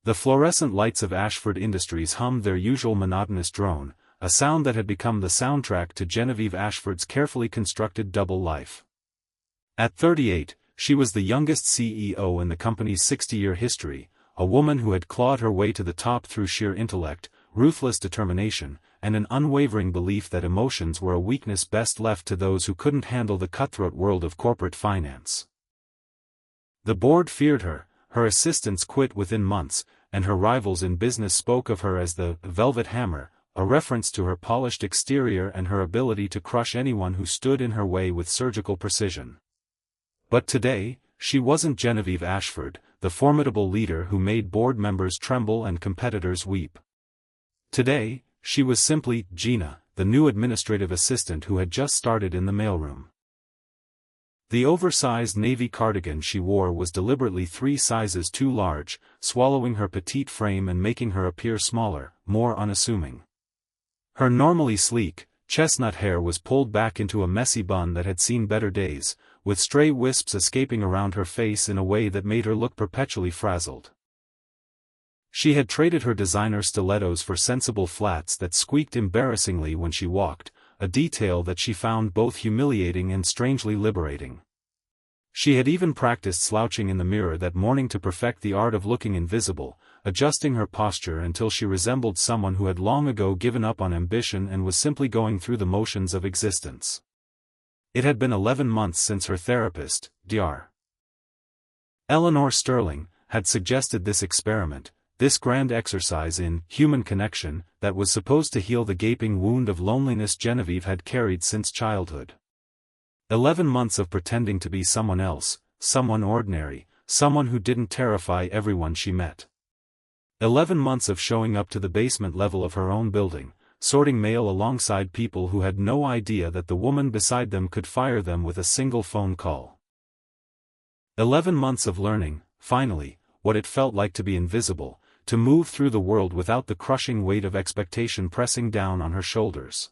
The fluorescent lights of Ashford Industries hummed their usual monotonous drone, a sound that had become the soundtrack to Genevieve Ashford's carefully constructed double life. At 38, she was the youngest CEO in the company's 60-year history, a woman who had clawed her way to the top through sheer intellect, ruthless determination, and an unwavering belief that emotions were a weakness best left to those who couldn't handle the cutthroat world of corporate finance. The board feared her, her assistants quit within months, and her rivals in business spoke of her as the Velvet Hammer, a reference to her polished exterior and her ability to crush anyone who stood in her way with surgical precision. But today, she wasn't Genevieve Ashford, the formidable leader who made board members tremble and competitors weep. Today, she was simply Gina, the new administrative assistant who had just started in the mailroom. The oversized navy cardigan she wore was deliberately 3 sizes too large, swallowing her petite frame and making her appear smaller, more unassuming. Her normally sleek, chestnut hair was pulled back into a messy bun that had seen better days, with stray wisps escaping around her face in a way that made her look perpetually frazzled. She had traded her designer stilettos for sensible flats that squeaked embarrassingly when she walked, a detail that she found both humiliating and strangely liberating. She had even practiced slouching in the mirror that morning to perfect the art of looking invisible, adjusting her posture until she resembled someone who had long ago given up on ambition and was simply going through the motions of existence. It had been 11 months since her therapist, Dr. Eleanor Sterling, had suggested this experiment, this grand exercise in human connection, that was supposed to heal the gaping wound of loneliness Genevieve had carried since childhood. 11 months of pretending to be someone else, someone ordinary, someone who didn't terrify everyone she met. 11 months of showing up to the basement level of her own building, sorting mail alongside people who had no idea that the woman beside them could fire them with a single phone call. 11 months of learning, finally, what it felt like to be invisible, to move through the world without the crushing weight of expectation pressing down on her shoulders.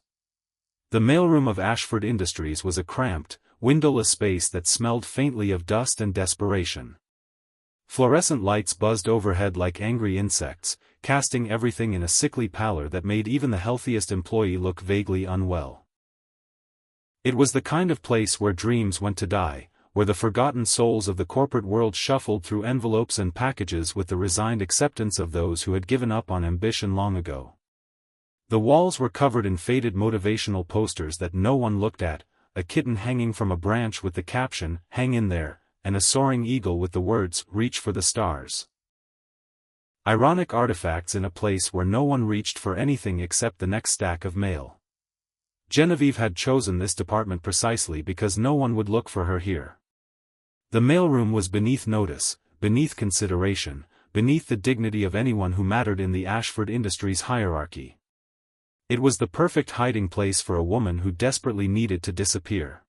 The mailroom of Ashford Industries was a cramped, windowless space that smelled faintly of dust and desperation. Fluorescent lights buzzed overhead like angry insects, casting everything in a sickly pallor that made even the healthiest employee look vaguely unwell. It was the kind of place where dreams went to die, where the forgotten souls of the corporate world shuffled through envelopes and packages with the resigned acceptance of those who had given up on ambition long ago. The walls were covered in faded motivational posters that no one looked at, a kitten hanging from a branch with the caption, "Hang in there," and a soaring eagle with the words, "Reach for the stars." Ironic artifacts in a place where no one reached for anything except the next stack of mail. Genevieve had chosen this department precisely because no one would look for her here. The mailroom was beneath notice, beneath consideration, beneath the dignity of anyone who mattered in the Ashford Industries hierarchy. It was the perfect hiding place for a woman who desperately needed to disappear.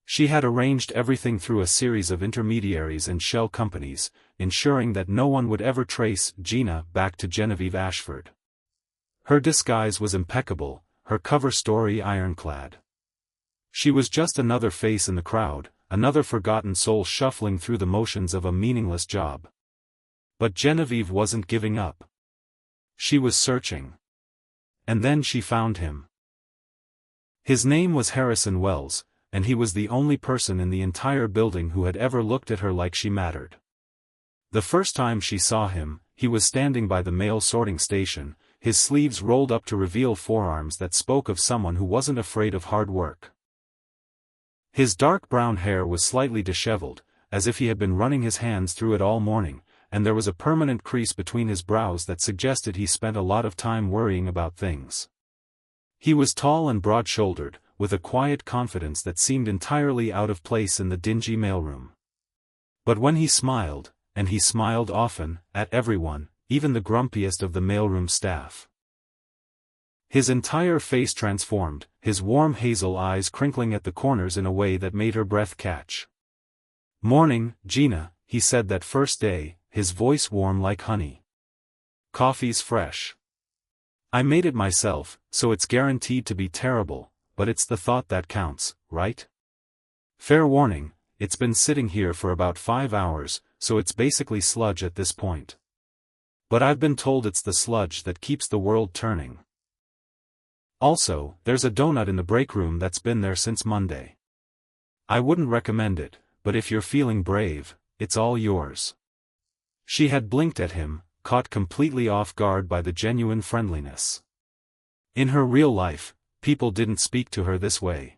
She had arranged everything through a series of intermediaries and shell companies, ensuring that no one would ever trace Gina back to Genevieve Ashford. Her disguise was impeccable, her cover story ironclad. She was just another face in the crowd, another forgotten soul shuffling through the motions of a meaningless job. But Genevieve wasn't giving up. She was searching. And then she found him. His name was Harrison Wells, and he was the only person in the entire building who had ever looked at her like she mattered. The first time she saw him, he was standing by the mail sorting station, his sleeves rolled up to reveal forearms that spoke of someone who wasn't afraid of hard work. His dark brown hair was slightly disheveled, as if he had been running his hands through it all morning, and there was a permanent crease between his brows that suggested he spent a lot of time worrying about things. He was tall and broad-shouldered, with a quiet confidence that seemed entirely out of place in the dingy mailroom. But when he smiled, and he smiled often, at everyone, even the grumpiest of the mailroom staff. His entire face transformed, his warm hazel eyes crinkling at the corners in a way that made her breath catch. "Morning, Gina," he said that first day, his voice warm like honey. "Coffee's fresh. I made it myself, so it's guaranteed to be terrible, but it's the thought that counts, right? Fair warning, it's been sitting here for about 5 hours, so it's basically sludge at this point." But I've been told it's the sludge that keeps the world turning. Also, there's a donut in the break room that's been there since Monday. I wouldn't recommend it, but if you're feeling brave, it's all yours. She had blinked at him, caught completely off guard by the genuine friendliness. In her real life, people didn't speak to her this way.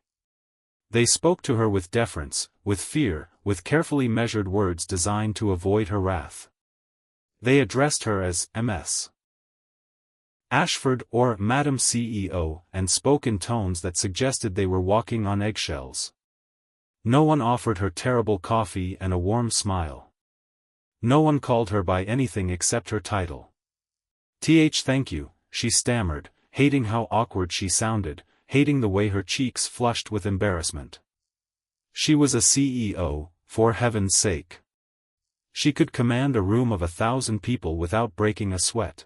They spoke to her with deference, with fear, with carefully measured words designed to avoid her wrath. They addressed her as Ms. Ashford or Madam CEO and spoke in tones that suggested they were walking on eggshells. No one offered her terrible coffee and a warm smile. No one called her by anything except her title. Thank you, she stammered, hating how awkward she sounded, hating the way her cheeks flushed with embarrassment. She was a CEO, for heaven's sake. She could command a room of 1,000 people without breaking a sweat.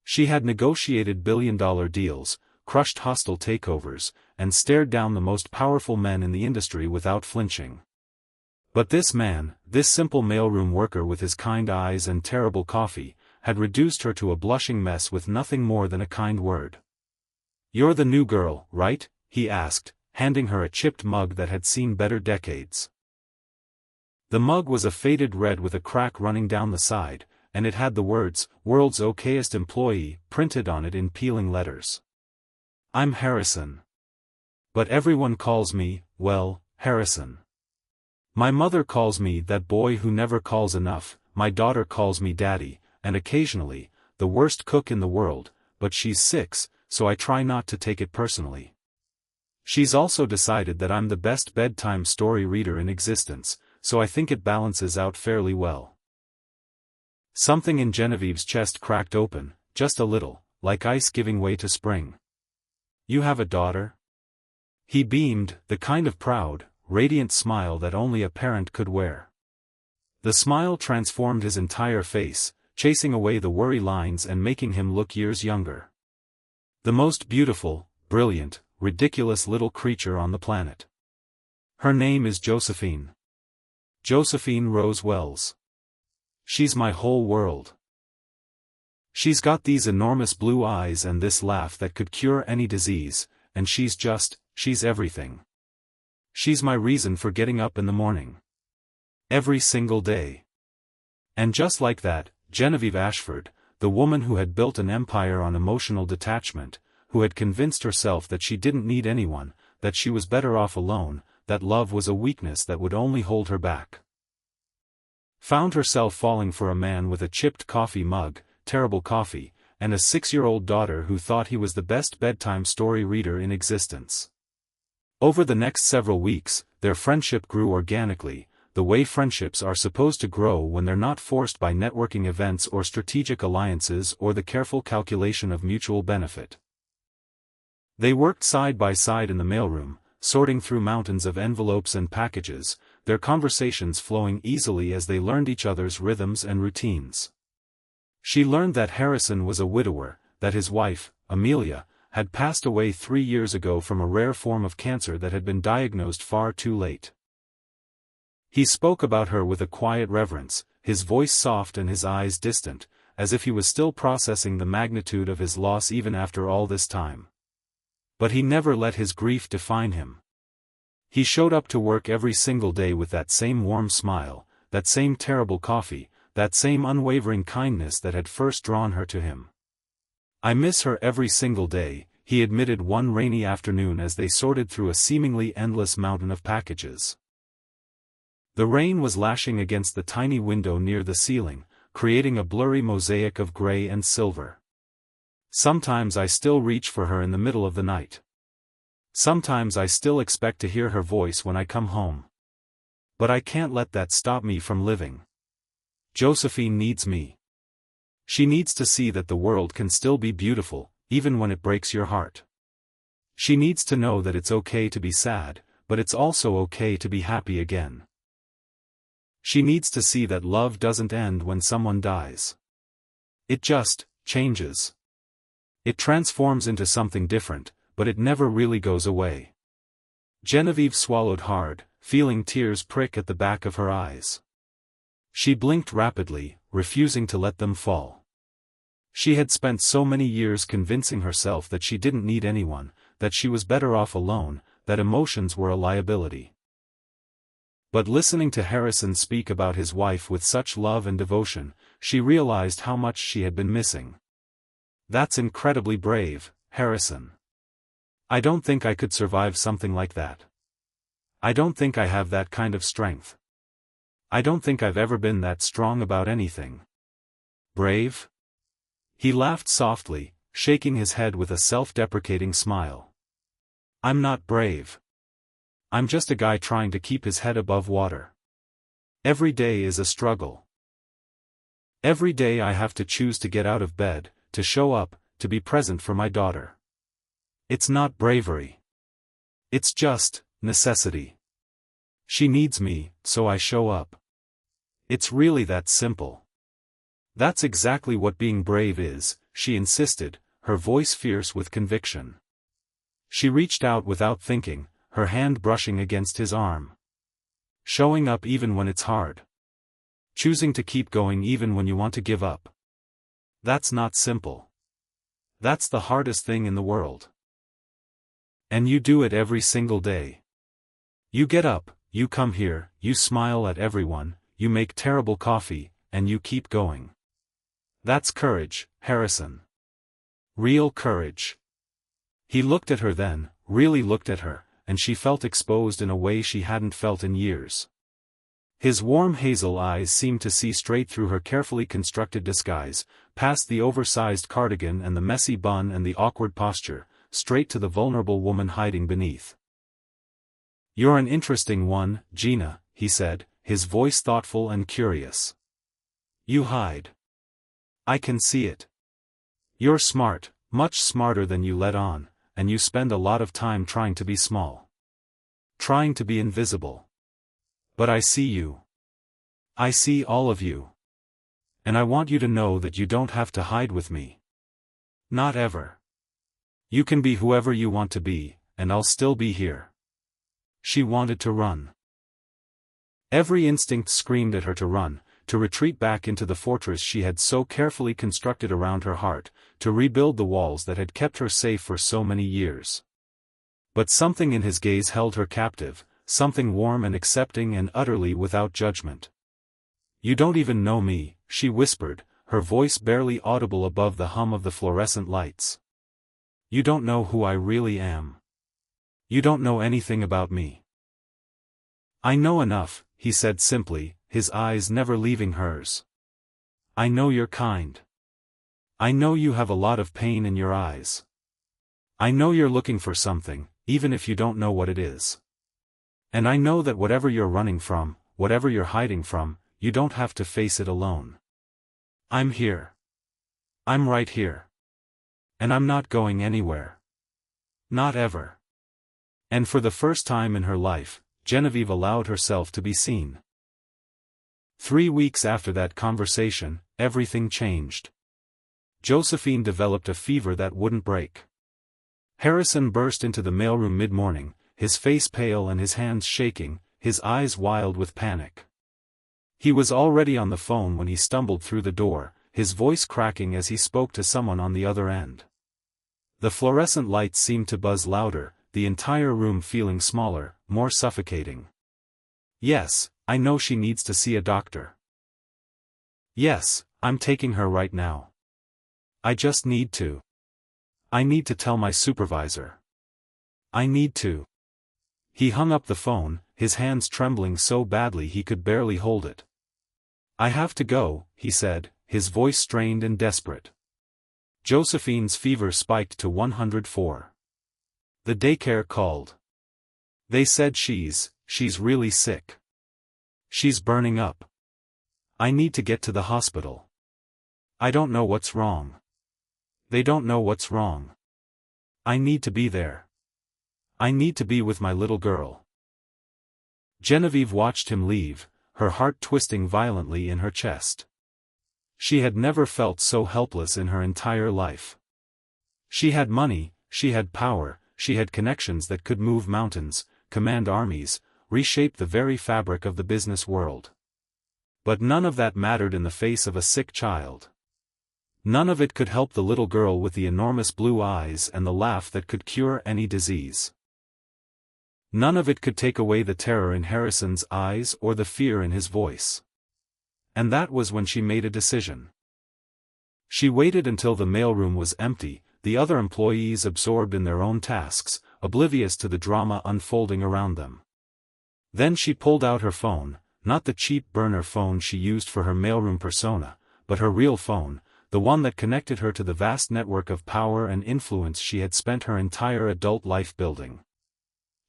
She had negotiated billion-dollar deals, crushed hostile takeovers, and stared down the most powerful men in the industry without flinching. But this man, this simple mailroom worker with his kind eyes and terrible coffee, had reduced her to a blushing mess with nothing more than a kind word. "You're the new girl, right?" he asked, handing her a chipped mug that had seen better decades. The mug was a faded red with a crack running down the side, and it had the words, "World's Okayest Employee," printed on it in peeling letters. "I'm Harrison. But everyone calls me, well, Harrison. My mother calls me that boy who never calls enough, my daughter calls me daddy, and occasionally, the worst cook in the world, but she's 6, so I try not to take it personally. She's also decided that I'm the best bedtime story reader in existence, so I think it balances out fairly well." Something in Genevieve's chest cracked open, just a little, like ice giving way to spring. "You have a daughter?" He beamed, the kind of proud, radiant smile that only a parent could wear. The smile transformed his entire face, chasing away the worry lines and making him look years younger. The most beautiful, brilliant, ridiculous little creature on the planet. Her name is Josephine. Josephine Rose Wells. She's my whole world. She's got these enormous blue eyes and this laugh that could cure any disease, and she's everything. She's my reason for getting up in the morning. Every single day. And just like that, Genevieve Ashford, the woman who had built an empire on emotional detachment, who had convinced herself that she didn't need anyone, that she was better off alone, that love was a weakness that would only hold her back, found herself falling for a man with a chipped coffee mug, terrible coffee, and a 6-year-old daughter who thought he was the best bedtime story reader in existence. Over the next several weeks, their friendship grew organically, the way friendships are supposed to grow when they're not forced by networking events or strategic alliances or the careful calculation of mutual benefit. They worked side by side in the mailroom, sorting through mountains of envelopes and packages, their conversations flowing easily as they learned each other's rhythms and routines. She learned that Harrison was a widower, that his wife, Amelia, had passed away 3 years ago from a rare form of cancer that had been diagnosed far too late. He spoke about her with a quiet reverence, his voice soft and his eyes distant, as if he was still processing the magnitude of his loss even after all this time. But he never let his grief define him. He showed up to work every single day with that same warm smile, that same terrible coffee, that same unwavering kindness that had first drawn her to him. "I miss her every single day," he admitted one rainy afternoon as they sorted through a seemingly endless mountain of packages. The rain was lashing against the tiny window near the ceiling, creating a blurry mosaic of gray and silver. "Sometimes I still reach for her in the middle of the night. Sometimes I still expect to hear her voice when I come home. But I can't let that stop me from living. Josephine needs me. She needs to see that the world can still be beautiful, even when it breaks your heart. She needs to know that it's okay to be sad, but it's also okay to be happy again. She needs to see that love doesn't end when someone dies. It just changes. It transforms into something different, but it never really goes away." Genevieve swallowed hard, feeling tears prick at the back of her eyes. She blinked rapidly, refusing to let them fall. She had spent so many years convincing herself that she didn't need anyone, that she was better off alone, that emotions were a liability. But listening to Harrison speak about his wife with such love and devotion, she realized how much she had been missing. That's incredibly brave, Harrison. I don't think I could survive something like that. I don't think I have that kind of strength. I don't think I've ever been that strong about anything. Brave? He laughed softly, shaking his head with a self-deprecating smile. I'm not brave. I'm just a guy trying to keep his head above water. Every day is a struggle. Every day I have to choose to get out of bed, to show up, to be present for my daughter. It's not bravery. It's just necessity. She needs me, so I show up. It's really that simple. That's exactly what being brave is, she insisted, her voice fierce with conviction. She reached out without thinking, her hand brushing against his arm. Showing up even when it's hard. Choosing to keep going even when you want to give up. That's not simple. That's the hardest thing in the world. And you do it every single day. You get up, you come here, you smile at everyone, you make terrible coffee, and you keep going. That's courage, Harrison. Real courage. He looked at her then, really looked at her, and she felt exposed in a way she hadn't felt in years. His warm hazel eyes seemed to see straight through her carefully constructed disguise, past the oversized cardigan and the messy bun and the awkward posture, straight to the vulnerable woman hiding beneath. You're an interesting one, Gina, he said, his voice thoughtful and curious. You hide. I can see it. You're smart, much smarter than you let on, and you spend a lot of time trying to be small. Trying to be invisible. But I see you. I see all of you. And I want you to know that you don't have to hide with me. Not ever. You can be whoever you want to be, and I'll still be here. She wanted to run. Every instinct screamed at her to run, to retreat back into the fortress she had so carefully constructed around her heart, to rebuild the walls that had kept her safe for so many years. But something in his gaze held her captive, something warm and accepting and utterly without judgment. You don't even know me, she whispered, her voice barely audible above the hum of the fluorescent lights. You don't know who I really am. You don't know anything about me. I know enough, he said simply, his eyes never leaving hers. I know you're kind. I know you have a lot of pain in your eyes. I know you're looking for something, even if you don't know what it is. And I know that whatever you're running from, whatever you're hiding from, you don't have to face it alone. I'm here. I'm right here. And I'm not going anywhere. Not ever. And for the first time in her life, Genevieve allowed herself to be seen. 3 weeks after that conversation, everything changed. Josephine developed a fever that wouldn't break. Harrison burst into the mailroom mid-morning, his face pale and his hands shaking, his eyes wild with panic. He was already on the phone when he stumbled through the door, his voice cracking as he spoke to someone on the other end. The fluorescent lights seemed to buzz louder, the entire room feeling smaller, more suffocating. Yes, I know she needs to see a doctor. Yes, I'm taking her right now. I just need to. I need to tell my supervisor. I need to. He hung up the phone, his hands trembling so badly he could barely hold it. I have to go, he said, his voice strained and desperate. Josephine's fever spiked to 104. The daycare called. They said she's really sick. She's burning up. I need to get to the hospital. I don't know what's wrong. They don't know what's wrong. I need to be there. I need to be with my little girl. Genevieve watched him leave, her heart twisting violently in her chest. She had never felt so helpless in her entire life. She had money, she had power, she had connections that could move mountains, command armies, reshape the very fabric of the business world. But none of that mattered in the face of a sick child. None of it could help the little girl with the enormous blue eyes and the laugh that could cure any disease. None of it could take away the terror in Harrison's eyes or the fear in his voice. And that was when she made a decision. She waited until the mailroom was empty, the other employees absorbed in their own tasks, oblivious to the drama unfolding around them. Then she pulled out her phone, not the cheap burner phone she used for her mailroom persona, but her real phone, the one that connected her to the vast network of power and influence she had spent her entire adult life building.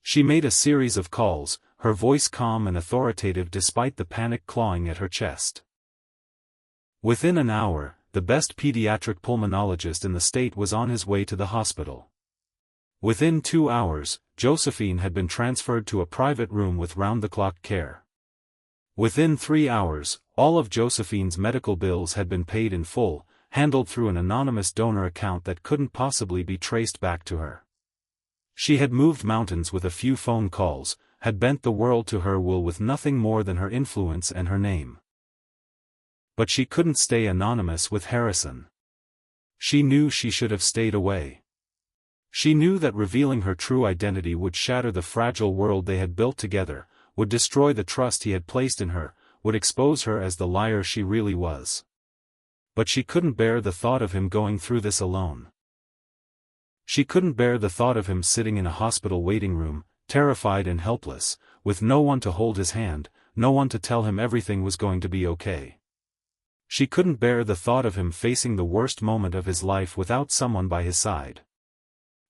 She made a series of calls, her voice calm and authoritative despite the panic clawing at her chest. Within an hour, the best pediatric pulmonologist in the state was on his way to the hospital. Within 2 hours, Josephine had been transferred to a private room with round-the-clock care. Within 3 hours, all of Josephine's medical bills had been paid in full, handled through an anonymous donor account that couldn't possibly be traced back to her. She had moved mountains with a few phone calls, had bent the world to her will with nothing more than her influence and her name. But she couldn't stay anonymous with Harrison. She knew she should have stayed away. She knew that revealing her true identity would shatter the fragile world they had built together, would destroy the trust he had placed in her, would expose her as the liar she really was. But she couldn't bear the thought of him going through this alone. She couldn't bear the thought of him sitting in a hospital waiting room, terrified and helpless, with no one to hold his hand, no one to tell him everything was going to be okay. She couldn't bear the thought of him facing the worst moment of his life without someone by his side.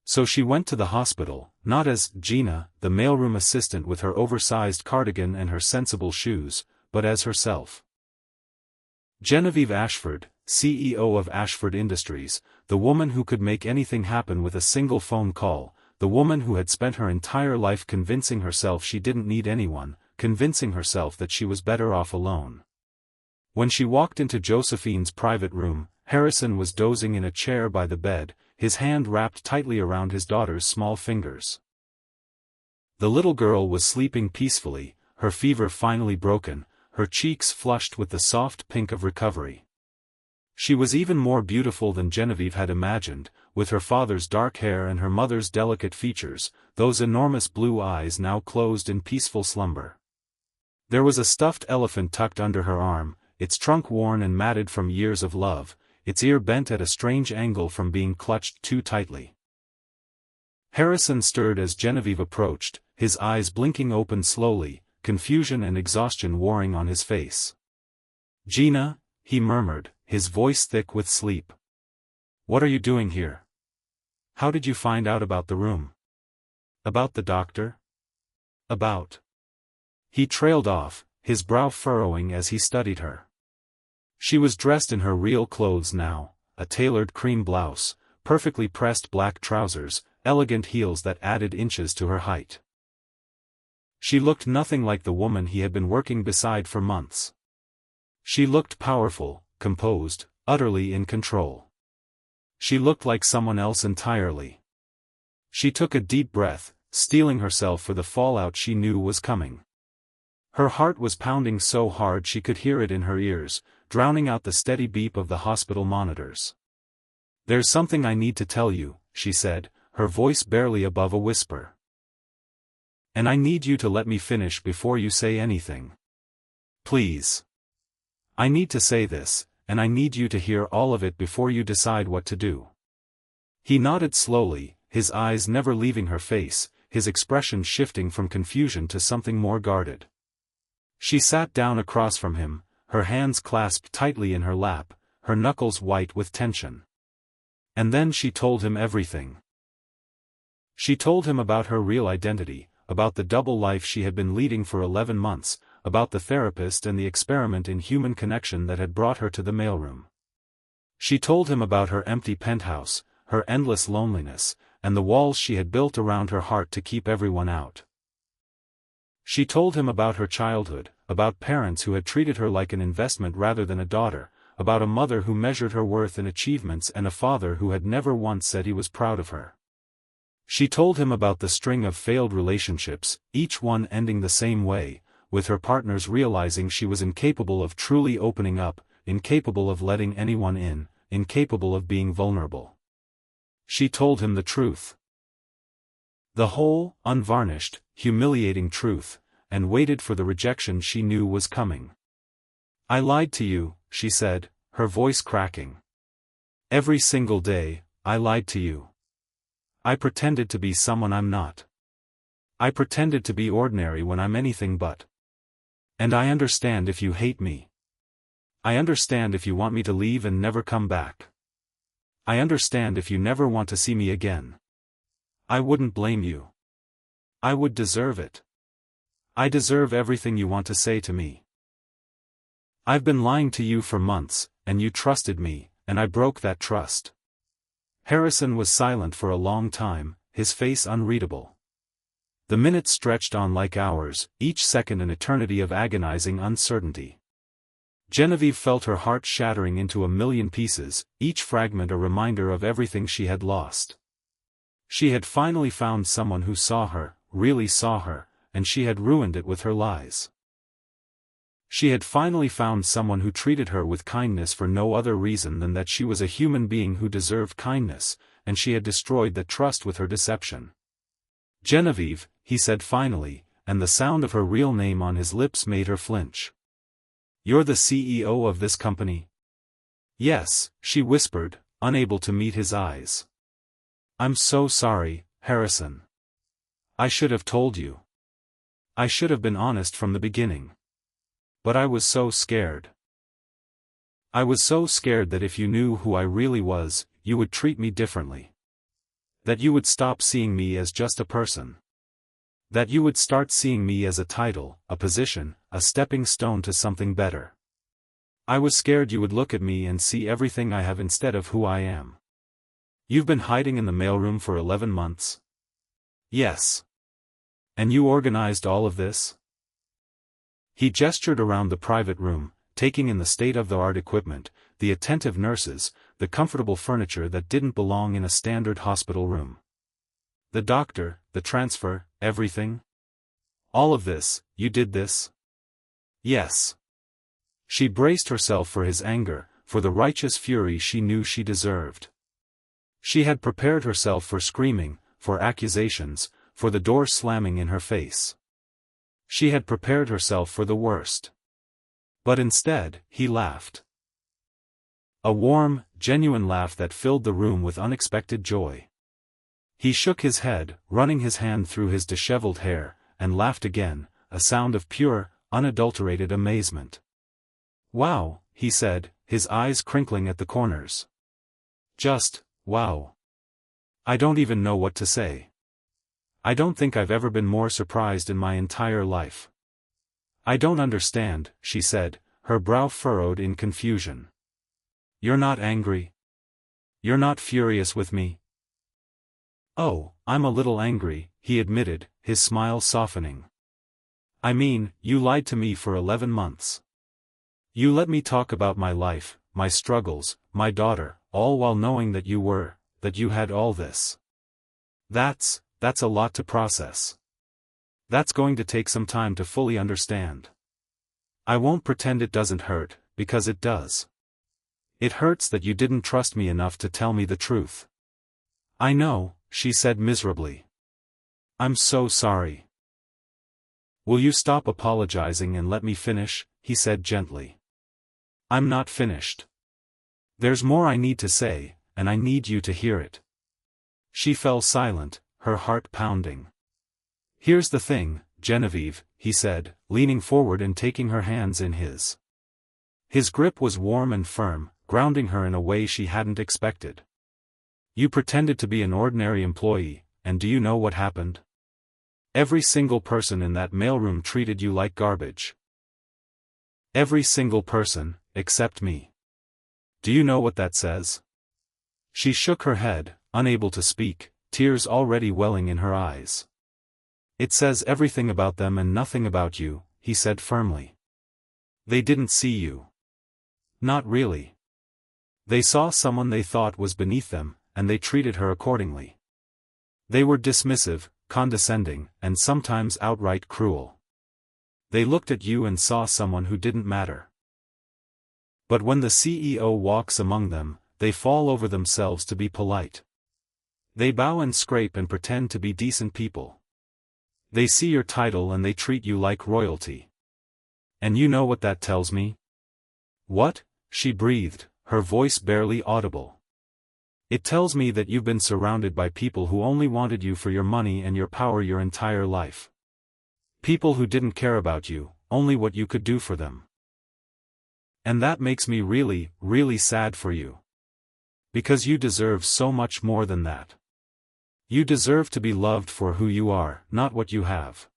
So she went to the hospital, not as Gina, the mailroom assistant with her oversized cardigan and her sensible shoes, but as herself. Genevieve Ashford, CEO of Ashford Industries, the woman who could make anything happen with a single phone call, the woman who had spent her entire life convincing herself she didn't need anyone, convincing herself that she was better off alone. When she walked into Josephine's private room, Harrison was dozing in a chair by the bed, his hand wrapped tightly around his daughter's small fingers. The little girl was sleeping peacefully, her fever finally broken, her cheeks flushed with the soft pink of recovery. She was even more beautiful than Genevieve had imagined, with her father's dark hair and her mother's delicate features, those enormous blue eyes now closed in peaceful slumber. There was a stuffed elephant tucked under her arm, its trunk worn and matted from years of love, its ear bent at a strange angle from being clutched too tightly. Harrison stirred as Genevieve approached, his eyes blinking open slowly, confusion and exhaustion warring on his face. "Gina," he murmured, his voice thick with sleep. "What are you doing here? How did you find out about the room? About the doctor? About—" He trailed off, his brow furrowing as he studied her. She was dressed in her real clothes now, a tailored cream blouse, perfectly pressed black trousers, elegant heels that added inches to her height. She looked nothing like the woman he had been working beside for months. She looked powerful, composed, utterly in control. She looked like someone else entirely. She took a deep breath, steeling herself for the fallout she knew was coming. Her heart was pounding so hard she could hear it in her ears, drowning out the steady beep of the hospital monitors. "There's something I need to tell you," she said, her voice barely above a whisper. "And I need you to let me finish before you say anything. Please. I need to say this, and I need you to hear all of it before you decide what to do." He nodded slowly, his eyes never leaving her face, his expression shifting from confusion to something more guarded. She sat down across from him, her hands clasped tightly in her lap, her knuckles white with tension. And then she told him everything. She told him about her real identity, about the double life she had been leading for 11 months, about the therapist and the experiment in human connection that had brought her to the mailroom. She told him about her empty penthouse, her endless loneliness, and the walls she had built around her heart to keep everyone out. She told him about her childhood, about parents who had treated her like an investment rather than a daughter, about a mother who measured her worth in achievements and a father who had never once said he was proud of her. She told him about the string of failed relationships, each one ending the same way, with her partners realizing she was incapable of truly opening up, incapable of letting anyone in, incapable of being vulnerable. She told him the truth. The whole, unvarnished, humiliating truth, and waited for the rejection she knew was coming. "I lied to you," she said, her voice cracking. "Every single day, I lied to you. I pretended to be someone I'm not. I pretended to be ordinary when I'm anything but. And I understand if you hate me. I understand if you want me to leave and never come back. I understand if you never want to see me again. I wouldn't blame you. I would deserve it. I deserve everything you want to say to me. I've been lying to you for months, and you trusted me, and I broke that trust." Harrison was silent for a long time, his face unreadable. The minutes stretched on like hours, each second an eternity of agonizing uncertainty. Genevieve felt her heart shattering into a million pieces, each fragment a reminder of everything she had lost. She had finally found someone who saw her, really saw her, and she had ruined it with her lies. She had finally found someone who treated her with kindness for no other reason than that she was a human being who deserved kindness, and she had destroyed that trust with her deception. "Genevieve," he said finally, and the sound of her real name on his lips made her flinch. "You're the CEO of this company?" "Yes," she whispered, unable to meet his eyes. "I'm so sorry, Harrison. I should have told you. I should have been honest from the beginning. But I was so scared. I was so scared that if you knew who I really was, you would treat me differently. That you would stop seeing me as just a person. That you would start seeing me as a title, a position, a stepping stone to something better. I was scared you would look at me and see everything I have instead of who I am." "You've been hiding in the mailroom for 11 months? "Yes. And you organized all of this?" He gestured around the private room, taking in the state-of-the-art equipment, the attentive nurses, the comfortable furniture that didn't belong in a standard hospital room. "The doctor, the transfer, everything? All of this, you did this?" "Yes." She braced herself for his anger, for the righteous fury she knew she deserved. She had prepared herself for screaming, for accusations, for the door slamming in her face. She had prepared herself for the worst. But instead, he laughed. A warm, genuine laugh that filled the room with unexpected joy. He shook his head, running his hand through his disheveled hair, and laughed again, a sound of pure, unadulterated amazement. "Wow," he said, his eyes crinkling at the corners. "Just, wow. I don't even know what to say. I don't think I've ever been more surprised in my entire life." "I don't understand," she said, her brow furrowed in confusion. "You're not angry? You're not furious with me?" "Oh, I'm a little angry," he admitted, his smile softening. "I mean, you lied to me for 11 months. You let me talk about my life, my struggles, my daughter, all while knowing that you had all this. That's a lot to process. That's going to take some time to fully understand. I won't pretend it doesn't hurt, because it does. It hurts that you didn't trust me enough to tell me the truth." "I know," she said miserably. "I'm so sorry." "Will you stop apologizing and let me finish?" he said gently. "I'm not finished. There's more I need to say, and I need you to hear it." She fell silent, her heart pounding. "Here's the thing, Genevieve," he said, leaning forward and taking her hands in his. His grip was warm and firm, grounding her in a way she hadn't expected. "You pretended to be an ordinary employee, and do you know what happened? Every single person in that mailroom treated you like garbage. Every single person, except me. Do you know what that says?" She shook her head, unable to speak, tears already welling in her eyes. "It says everything about them and nothing about you," he said firmly. "They didn't see you. Not really. They saw someone they thought was beneath them, and they treated her accordingly. They were dismissive, condescending, and sometimes outright cruel. They looked at you and saw someone who didn't matter. But when the CEO walks among them, they fall over themselves to be polite. They bow and scrape and pretend to be decent people. They see your title and they treat you like royalty. And you know what that tells me? What? She breathed, her voice barely audible. It tells me that you've been surrounded by people who only wanted you for your money and your power your entire life. People who didn't care about you, only what you could do for them. And that makes me really, really sad for you. Because you deserve so much more than that. You deserve to be loved for who you are, not what you have.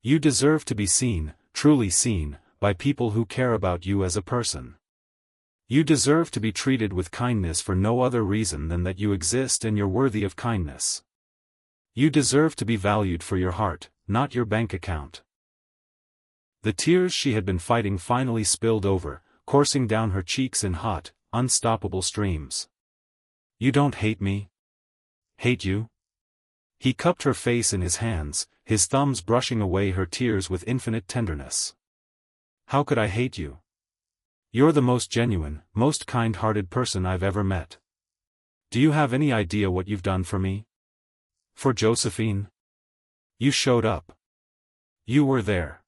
You deserve to be seen, truly seen, by people who care about you as a person. You deserve to be treated with kindness for no other reason than that you exist and you're worthy of kindness. You deserve to be valued for your heart, not your bank account. The tears she had been fighting finally spilled over, coursing down her cheeks in hot, unstoppable streams. You don't hate me? Hate you? He cupped her face in his hands, his thumbs brushing away her tears with infinite tenderness. How could I hate you? You're the most genuine, most kind-hearted person I've ever met. Do you have any idea what you've done for me? For Josephine? You showed up. You were there.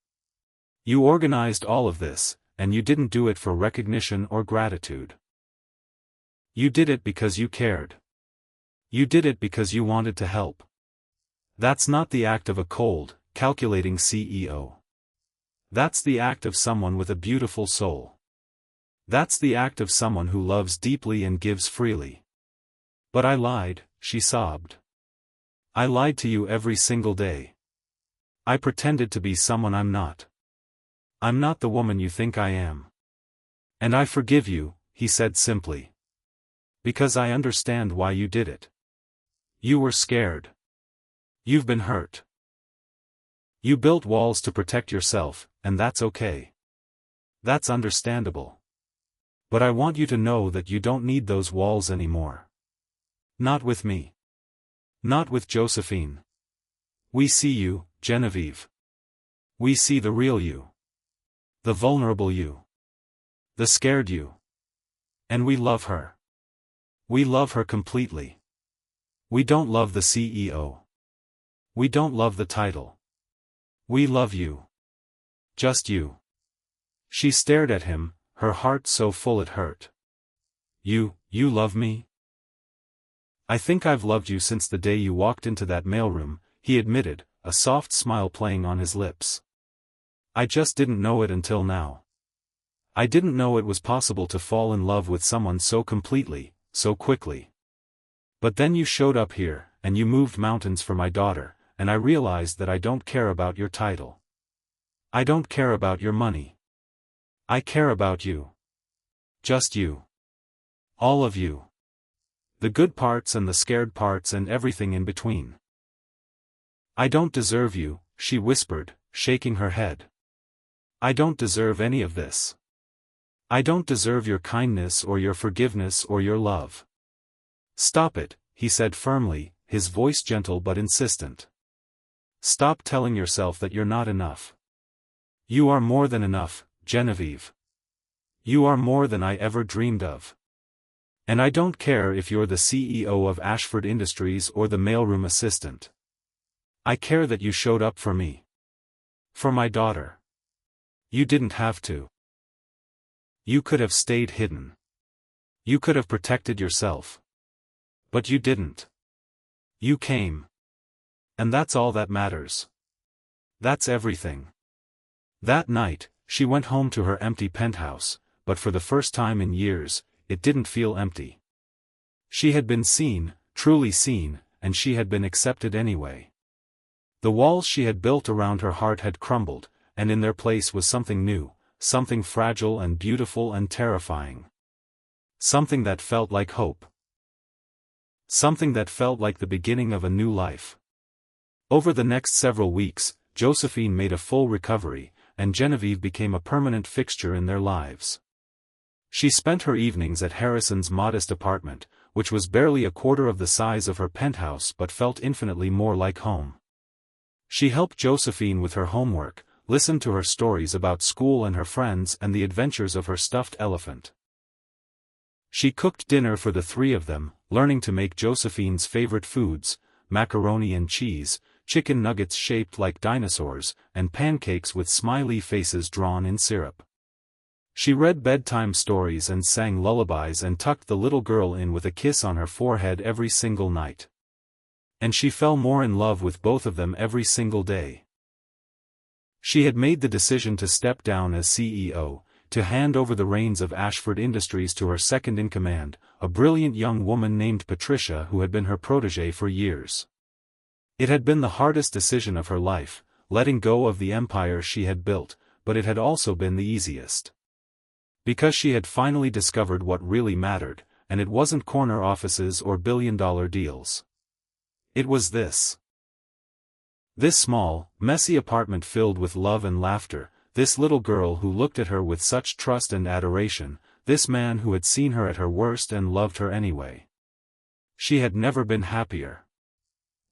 You organized all of this, and you didn't do it for recognition or gratitude. You did it because you cared. You did it because you wanted to help. That's not the act of a cold, calculating CEO. That's the act of someone with a beautiful soul. That's the act of someone who loves deeply and gives freely. But I lied, she sobbed. I lied to you every single day. I pretended to be someone I'm not. I'm not the woman you think I am. And I forgive you, he said simply. Because I understand why you did it. You were scared. You've been hurt. You built walls to protect yourself, and that's okay. That's understandable. But I want you to know that you don't need those walls anymore. Not with me. Not with Josephine. We see you, Genevieve. We see the real you. The vulnerable you. The scared you. And we love her. We love her completely. We don't love the CEO. We don't love the title. We love you. Just you. She stared at him, her heart so full it hurt. You love me? I think I've loved you since the day you walked into that mailroom, he admitted, a soft smile playing on his lips. I just didn't know it until now. I didn't know it was possible to fall in love with someone so completely, so quickly. But then you showed up here, and you moved mountains for my daughter, and I realized that I don't care about your title. I don't care about your money. I care about you. Just you. All of you. The good parts and the scared parts and everything in between. I don't deserve you, she whispered, shaking her head. I don't deserve any of this. I don't deserve your kindness or your forgiveness or your love. Stop it, he said firmly, his voice gentle but insistent. Stop telling yourself that you're not enough. You are more than enough, Genevieve. You are more than I ever dreamed of. And I don't care if you're the CEO of Ashford Industries or the mailroom assistant. I care that you showed up for me. For my daughter. You didn't have to. You could have stayed hidden. You could have protected yourself. But you didn't. You came. And that's all that matters. That's everything. That night, she went home to her empty penthouse, but for the first time in years, it didn't feel empty. She had been seen, truly seen, and she had been accepted anyway. The walls she had built around her heart had crumbled, and in their place was something new, something fragile and beautiful and terrifying. Something that felt like hope. Something that felt like the beginning of a new life. Over the next several weeks, Josephine made a full recovery, and Genevieve became a permanent fixture in their lives. She spent her evenings at Harrison's modest apartment, which was barely a quarter of the size of her penthouse but felt infinitely more like home. She helped Josephine with her homework, listened to her stories about school and her friends and the adventures of her stuffed elephant. She cooked dinner for the three of them, learning to make Josephine's favorite foods, macaroni and cheese, chicken nuggets shaped like dinosaurs, and pancakes with smiley faces drawn in syrup. She read bedtime stories and sang lullabies and tucked the little girl in with a kiss on her forehead every single night. And she fell more in love with both of them every single day. She had made the decision to step down as CEO, to hand over the reins of Ashford Industries to her second-in-command, a brilliant young woman named Patricia who had been her protégée for years. It had been the hardest decision of her life, letting go of the empire she had built, but it had also been the easiest. Because she had finally discovered what really mattered, and it wasn't corner offices or billion-dollar deals. It was this. This small, messy apartment filled with love and laughter, this little girl who looked at her with such trust and adoration, this man who had seen her at her worst and loved her anyway. She had never been happier.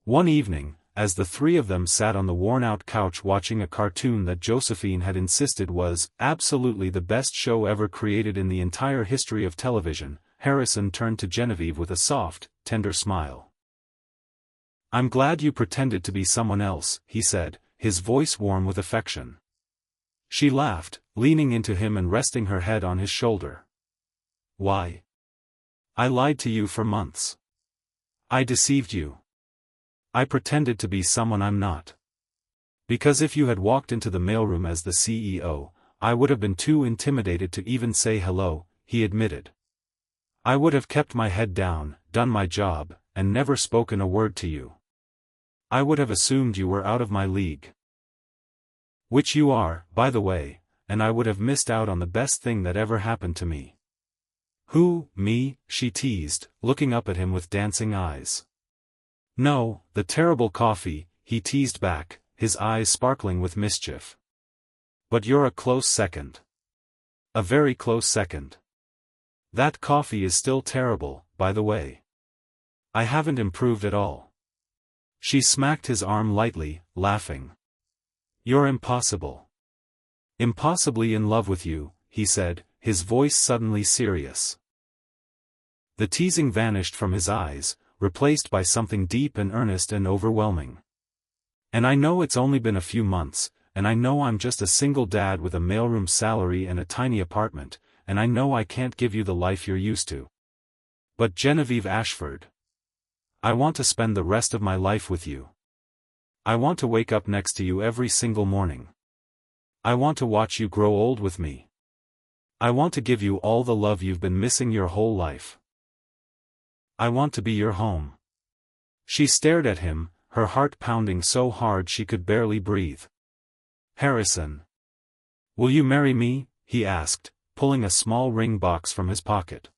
One evening, as the three of them sat on the worn-out couch watching a cartoon that Josephine had insisted was absolutely the best show ever created in the entire history of television, Harrison turned to Genevieve with a soft, tender smile. "I'm glad you pretended to be someone else," he said, his voice warm with affection. She laughed, leaning into him and resting her head on his shoulder. "Why? I lied to you for months. I deceived you. I pretended to be someone I'm not. Because if you had walked into the mailroom as the CEO, I would have been too intimidated to even say hello," he admitted. "I would have kept my head down, done my job, and never spoken a word to you. I would have assumed you were out of my league. Which you are, by the way, and I would have missed out on the best thing that ever happened to me." "Who, me?" she teased, looking up at him with dancing eyes. "No, the terrible coffee," he teased back, his eyes sparkling with mischief. "But you're a close second. A very close second. That coffee is still terrible, by the way. I haven't improved at all." She smacked his arm lightly, laughing. "You're impossible. Impossibly in love with you," he said, his voice suddenly serious. The teasing vanished from his eyes, replaced by something deep and earnest and overwhelming. "And I know it's only been a few months, and I know I'm just a single dad with a mailroom salary and a tiny apartment, and I know I can't give you the life you're used to. But Genevieve Ashford, I want to spend the rest of my life with you. I want to wake up next to you every single morning. I want to watch you grow old with me. I want to give you all the love you've been missing your whole life. I want to be your home." She stared at him, her heart pounding so hard she could barely breathe. "Harrison. Will you marry me?" he asked, pulling a small ring box from his pocket.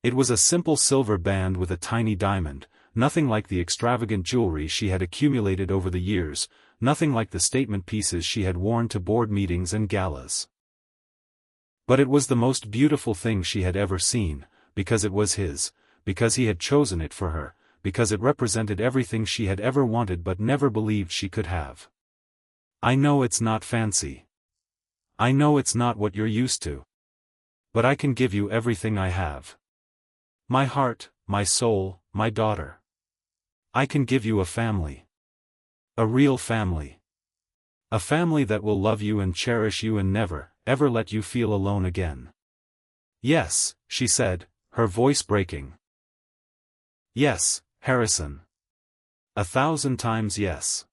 It was a simple silver band with a tiny diamond, nothing like the extravagant jewelry she had accumulated over the years, nothing like the statement pieces she had worn to board meetings and galas. But it was the most beautiful thing she had ever seen, because it was his, because he had chosen it for her, because it represented everything she had ever wanted but never believed she could have. "I know it's not fancy. I know it's not what you're used to. But I can give you everything I have. My heart, my soul, my daughter. I can give you a family. A real family. A family that will love you and cherish you and never, ever let you feel alone again." "Yes," she said, her voice breaking. "Yes, Harrison. 1,000 times yes.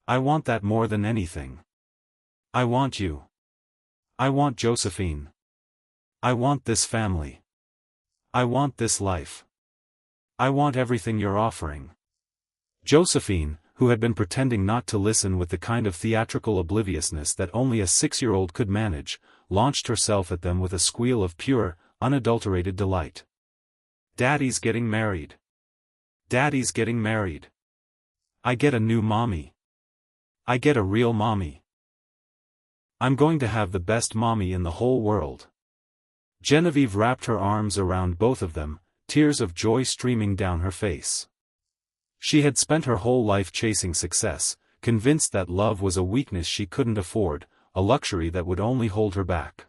I want that more than anything. I want you. I want Josephine. I want this family. I want this life. I want everything you're offering." Josephine, who had been pretending not to listen with the kind of theatrical obliviousness that only a 6-year-old could manage, launched herself at them with a squeal of pure, unadulterated delight. "Daddy's getting married. Daddy's getting married. I get a new mommy. I get a real mommy. I'm going to have the best mommy in the whole world." Genevieve wrapped her arms around both of them, tears of joy streaming down her face. She had spent her whole life chasing success, convinced that love was a weakness she couldn't afford, a luxury that would only hold her back.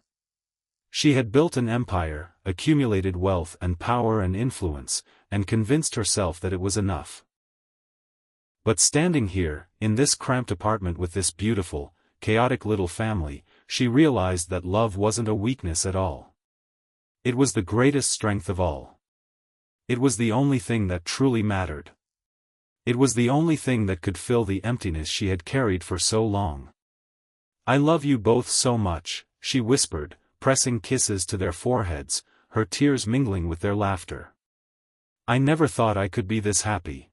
She had built an empire, accumulated wealth and power and influence, and convinced herself that it was enough. But standing here, in this cramped apartment with this beautiful, chaotic little family, she realized that love wasn't a weakness at all. It was the greatest strength of all. It was the only thing that truly mattered. It was the only thing that could fill the emptiness she had carried for so long. "I love you both so much," she whispered, pressing kisses to their foreheads, her tears mingling with their laughter. "I never thought I could be this happy.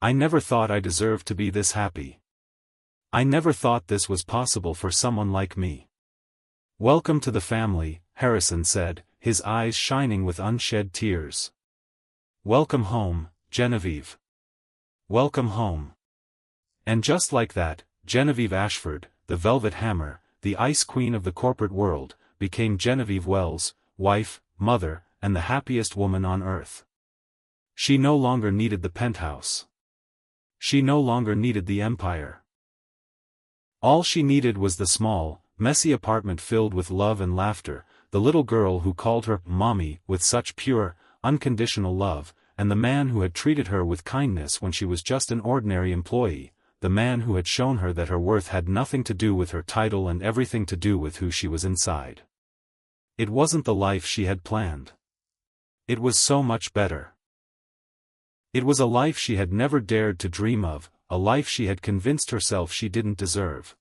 I never thought I deserved to be this happy. I never thought this was possible for someone like me." "Welcome to the family," Harrison said, his eyes shining with unshed tears. "Welcome home, Genevieve. Welcome home." And just like that, Genevieve Ashford, the Velvet Hammer, the ice queen of the corporate world, became Genevieve Wells, wife, mother, and the happiest woman on earth. She no longer needed the penthouse. She no longer needed the empire. All she needed was the small, messy apartment filled with love and laughter, the little girl who called her mommy with such pure, unconditional love, and the man who had treated her with kindness when she was just an ordinary employee, the man who had shown her that her worth had nothing to do with her title and everything to do with who she was inside. It wasn't the life she had planned. It was so much better. It was a life she had never dared to dream of, a life she had convinced herself she didn't deserve.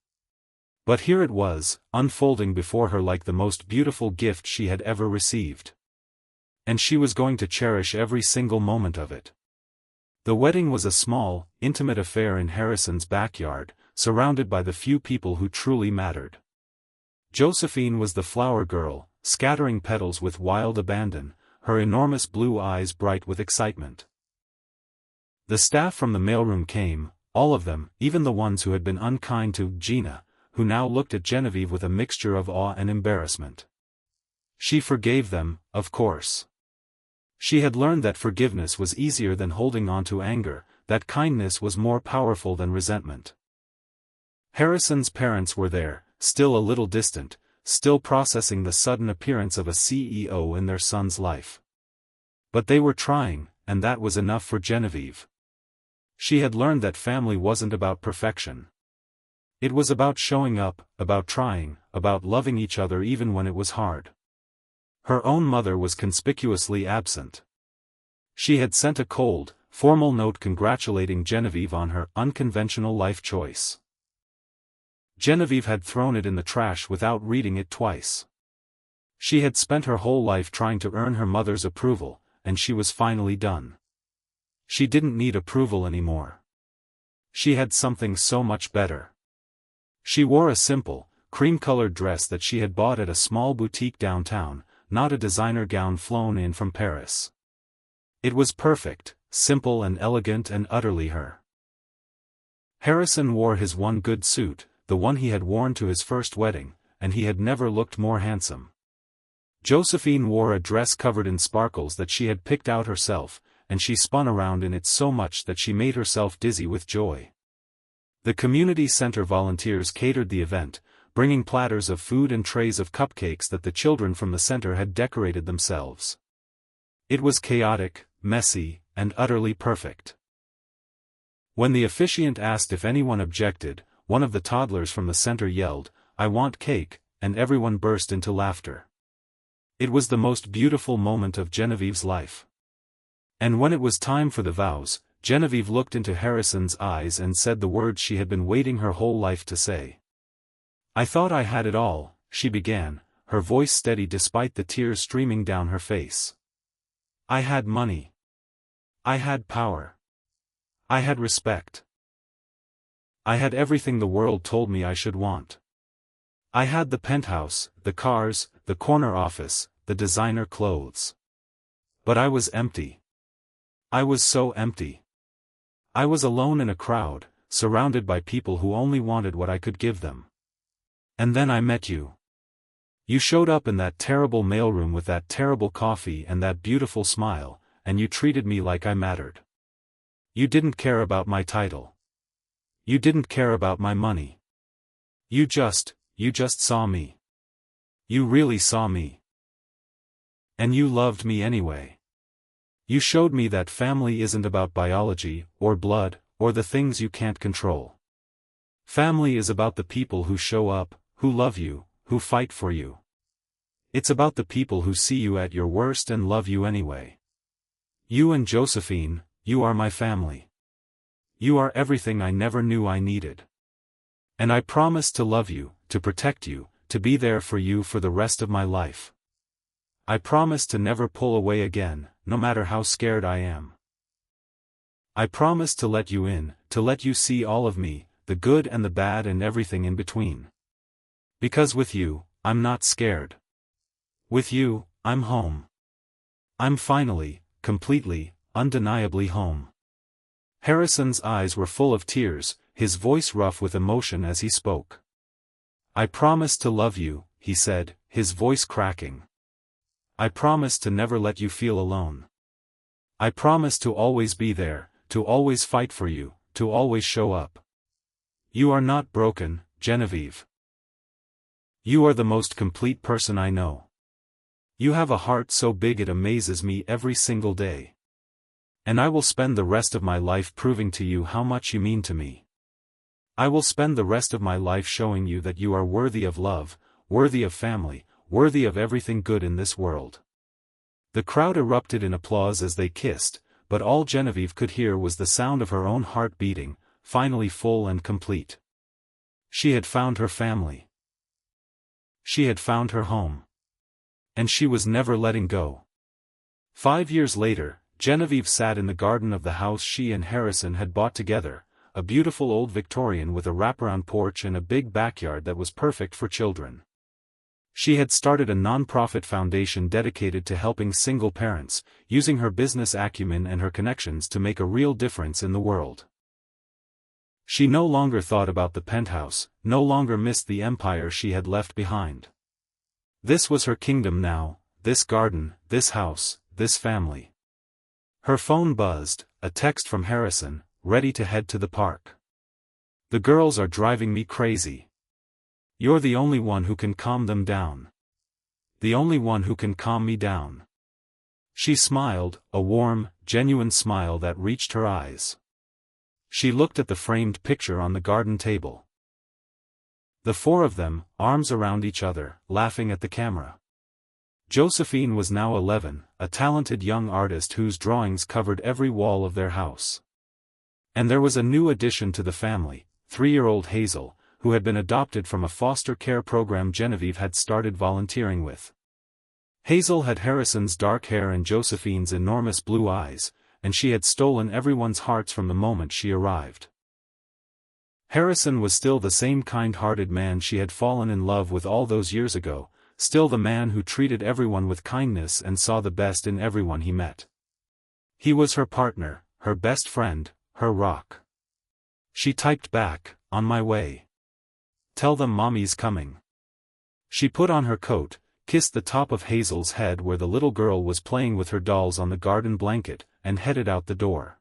But here it was, unfolding before her like the most beautiful gift she had ever received. And she was going to cherish every single moment of it. The wedding was a small, intimate affair in Harrison's backyard, surrounded by the few people who truly mattered. Josephine was the flower girl, scattering petals with wild abandon, her enormous blue eyes bright with excitement. The staff from the mailroom came, all of them, even the ones who had been unkind to Gina, who now looked at Genevieve with a mixture of awe and embarrassment. She forgave them, of course. She had learned that forgiveness was easier than holding on to anger, that kindness was more powerful than resentment. Harrison's parents were there, still a little distant, still processing the sudden appearance of a CEO in their son's life. But they were trying, and that was enough for Genevieve. She had learned that family wasn't about perfection. It was about showing up, about trying, about loving each other even when it was hard. Her own mother was conspicuously absent. She had sent a cold, formal note congratulating Genevieve on her unconventional life choice. Genevieve had thrown it in the trash without reading it twice. She had spent her whole life trying to earn her mother's approval, and she was finally done. She didn't need approval anymore. She had something so much better. She wore a simple, cream-colored dress that she had bought at a small boutique downtown, not a designer gown flown in from Paris. It was perfect, simple and elegant and utterly her. Harrison wore his one good suit, the one he had worn to his first wedding, and he had never looked more handsome. Josephine wore a dress covered in sparkles that she had picked out herself, and she spun around in it so much that she made herself dizzy with joy. The community center volunteers catered the event, bringing platters of food and trays of cupcakes that the children from the center had decorated themselves. It was chaotic, messy, and utterly perfect. When the officiant asked if anyone objected, one of the toddlers from the center yelled, "I want cake," and everyone burst into laughter. It was the most beautiful moment of Genevieve's life. And when it was time for the vows, Genevieve looked into Harrison's eyes and said the words she had been waiting her whole life to say. "I thought I had it all," she began, her voice steady despite the tears streaming down her face. "I had money. I had power. I had respect. I had everything the world told me I should want. I had the penthouse, the cars, the corner office, the designer clothes. But I was empty. I was so empty. I was alone in a crowd, surrounded by people who only wanted what I could give them. And then I met you. You showed up in that terrible mailroom with that terrible coffee and that beautiful smile, and you treated me like I mattered. You didn't care about my title. You didn't care about my money. You just saw me. You really saw me. And you loved me anyway. You showed me that family isn't about biology, or blood, or the things you can't control. Family is about the people who show up, who love you, who fight for you. It's about the people who see you at your worst and love you anyway. You and Josephine, you are my family. You are everything I never knew I needed. And I promise to love you, to protect you, to be there for you for the rest of my life. I promise to never pull away again, no matter how scared I am. I promise to let you in, to let you see all of me, the good and the bad and everything in between. Because with you, I'm not scared. With you, I'm home. I'm finally, completely, undeniably home. Harrison's eyes were full of tears, his voice rough with emotion as he spoke. I promise to love you, he said, his voice cracking. I promise to never let you feel alone. I promise to always be there, to always fight for you, to always show up. You are not broken, Genevieve. You are the most complete person I know. You have a heart so big it amazes me every single day. And I will spend the rest of my life proving to you how much you mean to me. I will spend the rest of my life showing you that you are worthy of love, worthy of family, worthy of everything good in this world. The crowd erupted in applause as they kissed, but all Genevieve could hear was the sound of her own heart beating, finally full and complete. She had found her family. She had found her home. And she was never letting go. 5 years later, Genevieve sat in the garden of the house she and Harrison had bought together, a beautiful old Victorian with a wraparound porch and a big backyard that was perfect for children. She had started a non-profit foundation dedicated to helping single parents, using her business acumen and her connections to make a real difference in the world. She no longer thought about the penthouse, no longer missed the empire she had left behind. This was her kingdom now, this garden, this house, this family. Her phone buzzed, a text from Harrison, ready to head to the park. The girls are driving me crazy. You're the only one who can calm them down. The only one who can calm me down. She smiled, a warm, genuine smile that reached her eyes. She looked at the framed picture on the garden table. The four of them, arms around each other, laughing at the camera. Josephine was now 11, a talented young artist whose drawings covered every wall of their house. And there was a new addition to the family, 3-year-old Hazel, who had been adopted from a foster care program Genevieve had started volunteering with. Hazel had Harrison's dark hair and Josephine's enormous blue eyes, and she had stolen everyone's hearts from the moment she arrived. Harrison was still the same kind-hearted man she had fallen in love with all those years ago, still the man who treated everyone with kindness and saw the best in everyone he met. He was her partner, her best friend, her rock. She typed back, "On my way. Tell them Mommy's coming." She put on her coat, kissed the top of Hazel's head where the little girl was playing with her dolls on the garden blanket, and headed out the door.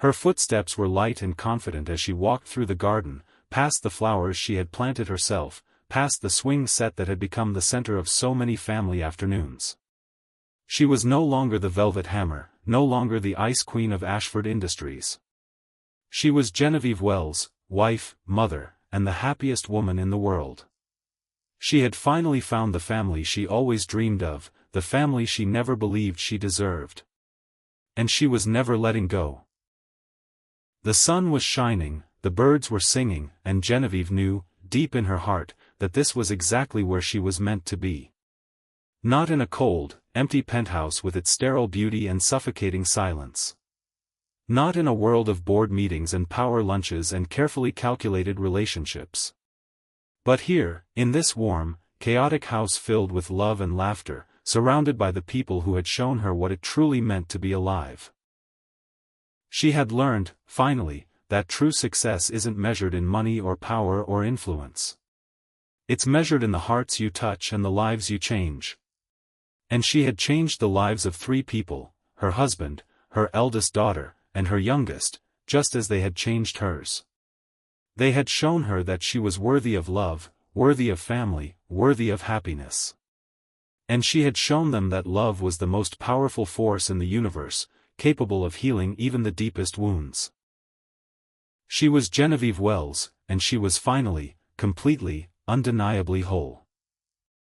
Her footsteps were light and confident as she walked through the garden, past the flowers she had planted herself, past the swing set that had become the center of so many family afternoons. She was no longer the Velvet Hammer, no longer the Ice Queen of Ashford Industries. She was Genevieve Wells, wife, mother, and the happiest woman in the world. She had finally found the family she always dreamed of, the family she never believed she deserved. And she was never letting go. The sun was shining, the birds were singing, and Genevieve knew, deep in her heart, that this was exactly where she was meant to be. Not in a cold, empty penthouse with its sterile beauty and suffocating silence. Not in a world of board meetings and power lunches and carefully calculated relationships. But here, in this warm, chaotic house filled with love and laughter, surrounded by the people who had shown her what it truly meant to be alive. She had learned, finally, that true success isn't measured in money or power or influence. It's measured in the hearts you touch and the lives you change. And she had changed the lives of 3 people, her husband, her eldest daughter, and her youngest, just as they had changed hers. They had shown her that she was worthy of love, worthy of family, worthy of happiness. And she had shown them that love was the most powerful force in the universe, capable of healing even the deepest wounds. She was Genevieve Wells, and she was finally, completely, undeniably whole.